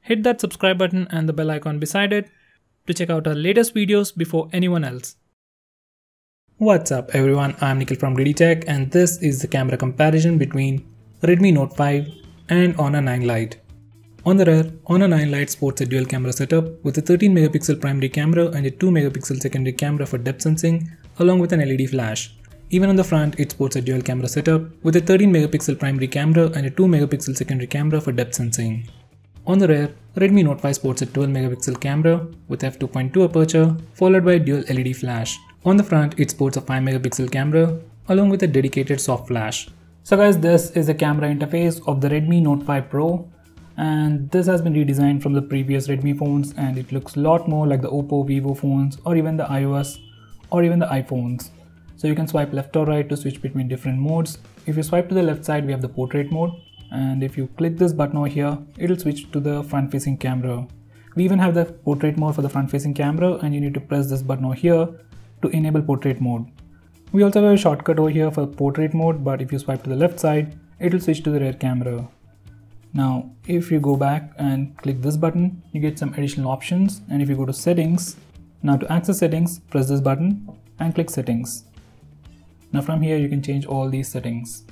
hit that subscribe button and the bell icon beside it to check out our latest videos before anyone else. What's up everyone, I'm Nikhil from GreedyTech and this is the camera comparison between Redmi Note 5 and Honor 9 Lite. On the rear, Honor 9 Lite sports a dual camera setup with a 13 megapixel primary camera and a 2 megapixel secondary camera for depth sensing along with an LED flash. Even on the front, it sports a dual camera setup with a 13 megapixel primary camera and a 2 megapixel secondary camera for depth sensing. On the rear, Redmi Note 5 sports a 12 megapixel camera with f2.2 aperture followed by a dual LED flash. On the front, it sports a 5 megapixel camera along with a dedicated soft flash. So guys, this is the camera interface of the Redmi Note 5 Pro, and this has been redesigned from the previous Redmi phones and it looks a lot more like the Oppo, Vivo phones or even the iOS or even the iPhones. So you can swipe left or right to switch between different modes. If you swipe to the left side, we have the portrait mode, and if you click this button over here, it'll switch to the front facing camera. We even have the portrait mode for the front facing camera, and you need to press this button over here to enable portrait mode. We also have a shortcut over here for portrait mode, but if you swipe to the left side, it'll switch to the rear camera. Now if you go back and click this button, you get some additional options, and if you go to settings, now to access settings, press this button and click settings. Now from here you can change all these settings.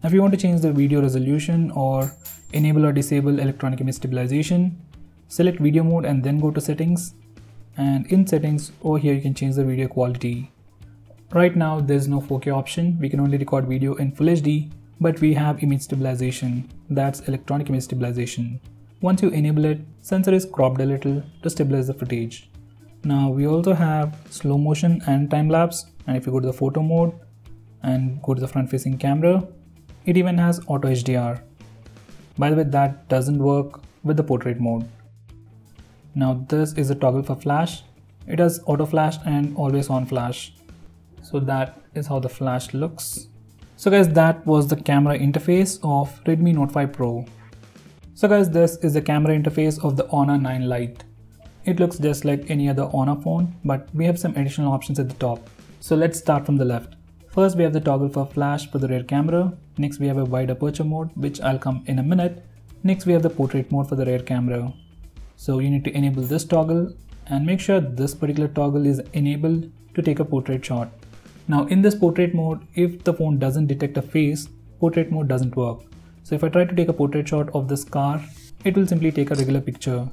Now if you want to change the video resolution or enable or disable electronic image stabilization, select video mode and then go to settings, and in settings over here you can change the video quality. Right now there's no 4K option, we can only record video in Full HD, but we have image stabilization, that's electronic image stabilization. Once you enable it, sensor is cropped a little to stabilize the footage. Now we also have slow motion and time lapse, and if you go to the photo mode and go to the front facing camera, it even has auto HDR. By the way, that doesn't work with the portrait mode. Now this is a toggle for flash. It has auto flash and always on flash. So that is how the flash looks. So guys, that was the camera interface of Redmi Note 5 Pro. So guys, this is the camera interface of the Honor 9 Lite. It looks just like any other Honor phone, but we have some additional options at the top. So let's start from the left. First, we have the toggle for flash for the rear camera. Next, we have a wide aperture mode, which I'll come in a minute. Next, we have the portrait mode for the rear camera. So you need to enable this toggle and make sure this particular toggle is enabled to take a portrait shot. Now in this portrait mode, if the phone doesn't detect a face, portrait mode doesn't work. So if I try to take a portrait shot of this car, it will simply take a regular picture.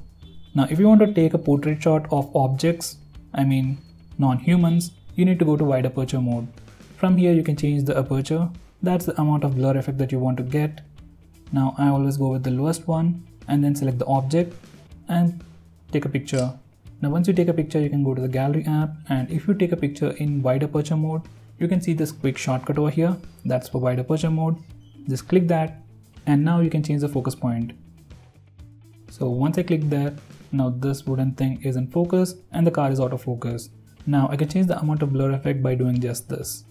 Now if you want to take a portrait shot of objects, I mean non-humans, you need to go to wide aperture mode. From here you can change the aperture, that's the amount of blur effect that you want to get. Now I always go with the lowest one and then select the object and take a picture. Now once you take a picture, you can go to the gallery app, and if you take a picture in wide aperture mode, you can see this quick shortcut over here, that's for wide aperture mode. Just click that and now you can change the focus point. So once I click that, now this wooden thing is in focus and the car is autofocus. Now I can change the amount of blur effect by doing just this.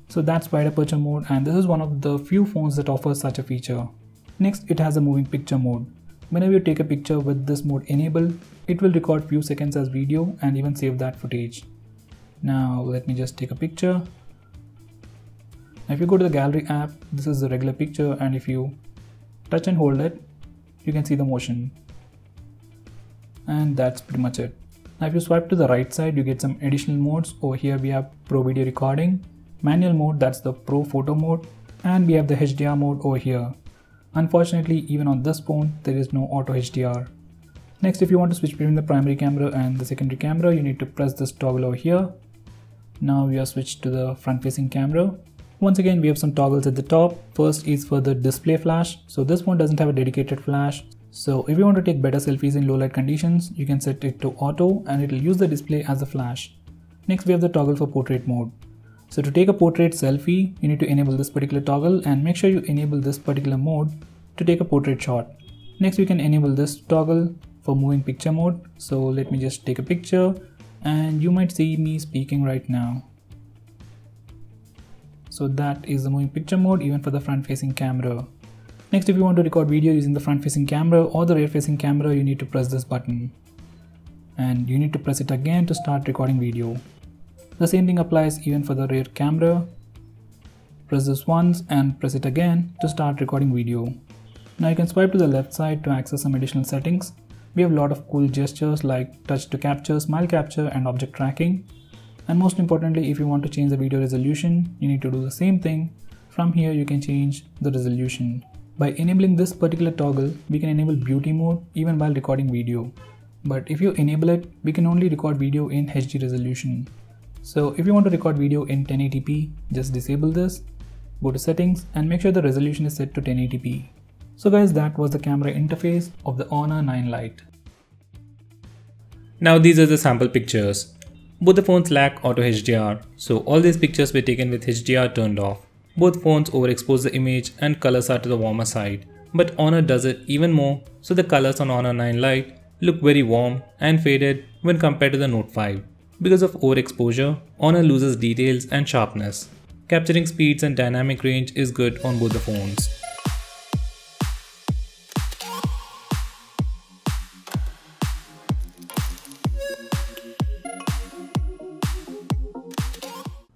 So that's wide aperture mode, and this is one of the few phones that offers such a feature. Next, it has a moving picture mode. Whenever you take a picture with this mode enabled, it will record few seconds as video and even save that footage. Now let me just take a picture. Now if you go to the gallery app, this is the regular picture, and if you touch and hold it, you can see the motion. And that's pretty much it. Now if you swipe to the right side, you get some additional modes. Over here we have Pro Video Recording, Manual mode, that's the Pro Photo mode, and we have the HDR mode over here. Unfortunately, even on this phone, there is no auto HDR. Next, if you want to switch between the primary camera and the secondary camera, you need to press this toggle over here. Now we are switched to the front facing camera. Once again, we have some toggles at the top. First is for the display flash. So this one doesn't have a dedicated flash. So if you want to take better selfies in low light conditions, you can set it to auto and it will use the display as a flash. Next, we have the toggle for portrait mode. So to take a portrait selfie, you need to enable this particular toggle and make sure you enable this particular mode to take a portrait shot. Next, we can enable this toggle for moving picture mode. So let me just take a picture and you might see me speaking right now. So that is the moving picture mode even for the front facing camera. Next, if you want to record video using the front facing camera or the rear facing camera, you need to press this button. And you need to press it again to start recording video. The same thing applies even for the rear camera. Press this once and press it again to start recording video. Now you can swipe to the left side to access some additional settings. We have a lot of cool gestures like touch to capture, smile capture and object tracking. And most importantly, if you want to change the video resolution, you need to do the same thing. From here you can change the resolution. By enabling this particular toggle, we can enable beauty mode even while recording video. But if you enable it, we can only record video in HD resolution. So if you want to record video in 1080p, just disable this, go to settings and make sure the resolution is set to 1080p. So guys, that was the camera interface of the Honor 9 Lite. Now these are the sample pictures. Both the phones lack auto HDR, so all these pictures were taken with HDR turned off. Both phones overexpose the image and colors are to the warmer side. But Honor does it even more, so the colors on Honor 9 Lite look very warm and faded when compared to the Note 5. Because of overexposure, Honor loses details and sharpness. Capturing speeds and dynamic range is good on both the phones.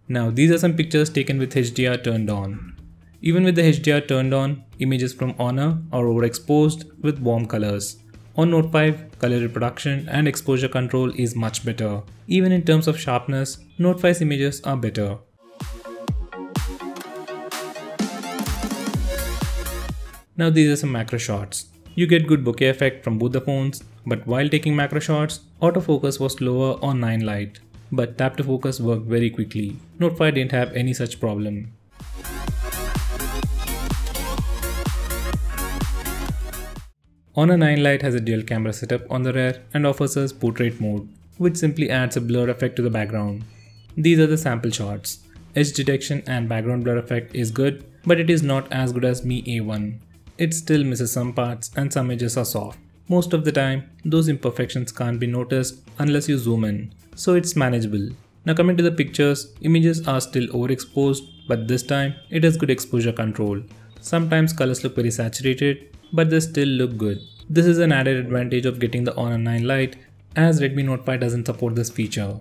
Now these are some pictures taken with HDR turned on. Even with the HDR turned on, images from Honor are overexposed with warm colors. On Note 5, color reproduction and exposure control is much better. Even in terms of sharpness, Note 5's images are better. Now these are some macro shots. You get good bokeh effect from both the phones, but while taking macro shots, autofocus was slower on 9 Lite. But tap to focus worked very quickly. Note 5 didn't have any such problem. Honor 9 Lite has a dual camera setup on the rear and offers us portrait mode, which simply adds a blur effect to the background. These are the sample shots. Edge detection and background blur effect is good, but it is not as good as Mi A1. It still misses some parts and some edges are soft. Most of the time, those imperfections can't be noticed unless you zoom in, so it's manageable. Now coming to the pictures, images are still overexposed, but this time it has good exposure control. Sometimes colors look very saturated, but they still look good. This is an added advantage of getting the Honor 9 Lite, as Redmi Note 5 doesn't support this feature.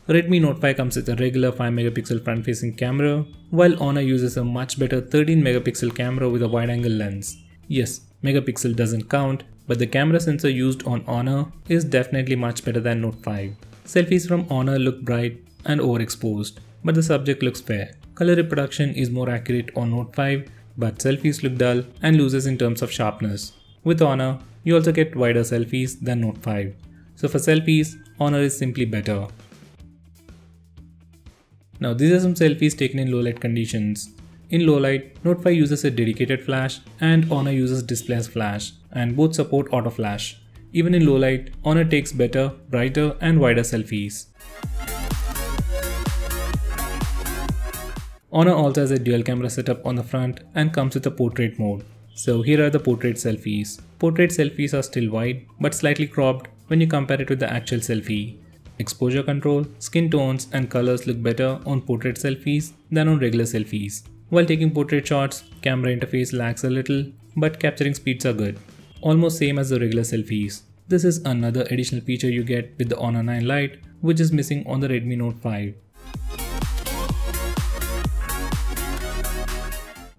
Redmi Note 5 comes with a regular 5MP front-facing camera, while Honor uses a much better 13MP camera with a wide-angle lens. Yes, megapixel doesn't count, but the camera sensor used on Honor is definitely much better than Note 5. Selfies from Honor look bright and overexposed, but the subject looks fair. Color reproduction is more accurate on Note 5, but selfies look dull and loses in terms of sharpness. With Honor, you also get wider selfies than Note 5. So for selfies, Honor is simply better. Now these are some selfies taken in low light conditions. In low light, Note 5 uses a dedicated flash and Honor uses display as flash, and both support auto flash. Even in low light, Honor takes better, brighter and wider selfies. Honor also has a dual camera setup on the front and comes with a portrait mode. So here are the portrait selfies. Portrait selfies are still wide but slightly cropped when you compare it with the actual selfie. Exposure control, skin tones and colors look better on portrait selfies than on regular selfies. While taking portrait shots, camera interface lags a little, but capturing speeds are good. Almost same as the regular selfies. This is another additional feature you get with the Honor 9 Lite, which is missing on the Redmi Note 5.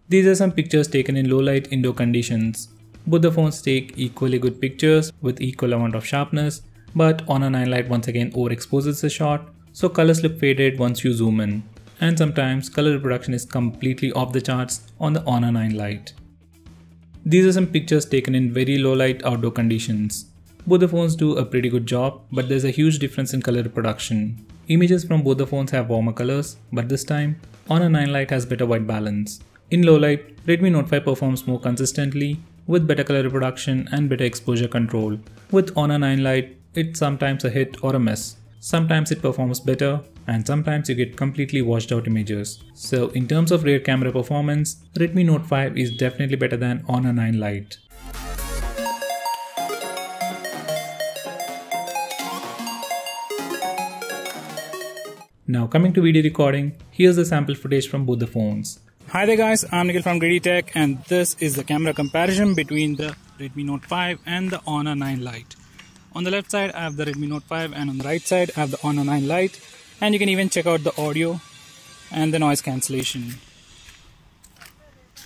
These are some pictures taken in low light indoor conditions. Both the phones take equally good pictures with equal amount of sharpness, but Honor 9 Lite once again overexposes the shot, so colors look faded once you zoom in. And sometimes color reproduction is completely off the charts on the Honor 9 Lite. These are some pictures taken in very low light outdoor conditions. Both the phones do a pretty good job, but there's a huge difference in color reproduction. Images from both the phones have warmer colors, but this time, Honor 9 Lite has better white balance. In low light, Redmi Note 5 performs more consistently with better color reproduction and better exposure control. With Honor 9 Lite, it's sometimes a hit or a miss. Sometimes it performs better, and sometimes you get completely washed out images. So in terms of rear camera performance, Redmi Note 5 is definitely better than Honor 9 Lite. Now coming to video recording, here's the sample footage from both the phones. Hi there guys, I'm Nikhil from GreedyTech and this is the camera comparison between the Redmi Note 5 and the Honor 9 Lite. On the left side I have the Redmi Note 5 and on the right side I have the Honor 9 Lite, and you can even check out the audio and the noise cancellation.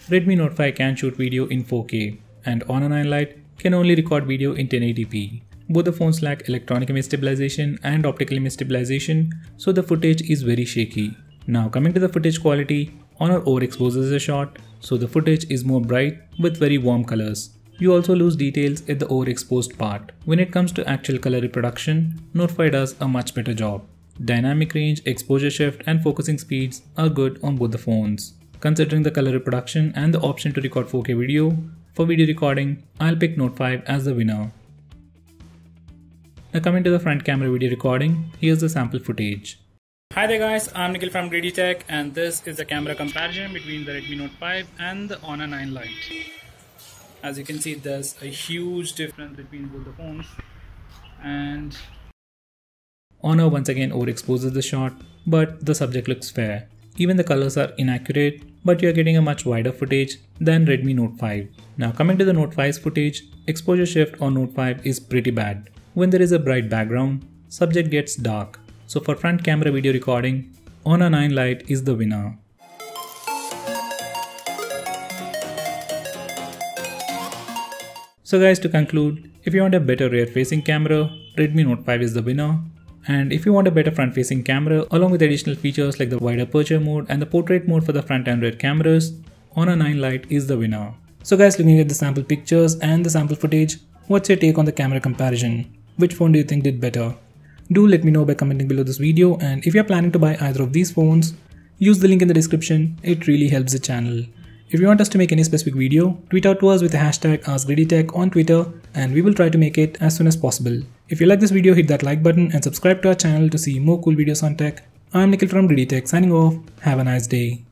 Redmi Note 5 can shoot video in 4K, and Honor 9 Lite can only record video in 1080p. Both the phones lack electronic image stabilization and optical image stabilization, so the footage is very shaky. Now coming to the footage quality, Honor overexposes a shot, so the footage is more bright with very warm colors. You also lose details at the overexposed part. When it comes to actual color reproduction, Note 5 does a much better job. Dynamic range, exposure shift and focusing speeds are good on both the phones. Considering the color reproduction and the option to record 4K video, for video recording, I'll pick Note 5 as the winner. Now coming to the front camera video recording, here's the sample footage. Hi there guys, I'm Nikhil from GreedyTech and this is the camera comparison between the Redmi Note 5 and the Honor 9 Lite. As you can see, there's a huge difference between both the phones, and Honor once again overexposes the shot, but the subject looks fair. Even the colors are inaccurate, but you are getting a much wider footage than Redmi Note 5. Now coming to the Note 5's footage, exposure shift on Note 5 is pretty bad. When there is a bright background, subject gets dark. So for front camera video recording, Honor 9 Lite is the winner. So guys, to conclude, if you want a better rear facing camera, Redmi Note 5 is the winner. And if you want a better front facing camera along with additional features like the wide aperture mode and the portrait mode for the front and rear cameras, Honor 9 Lite is the winner. So guys, looking at the sample pictures and the sample footage, what's your take on the camera comparison? Which phone do you think did better? Do let me know by commenting below this video, and if you are planning to buy either of these phones, use the link in the description, it really helps the channel. If you want us to make any specific video, tweet out to us with the hashtag ASKGREEDYTECH on Twitter and we will try to make it as soon as possible. If you like this video, hit that like button and subscribe to our channel to see more cool videos on tech. I'm Nikhil from GreedyTech signing off. Have a nice day.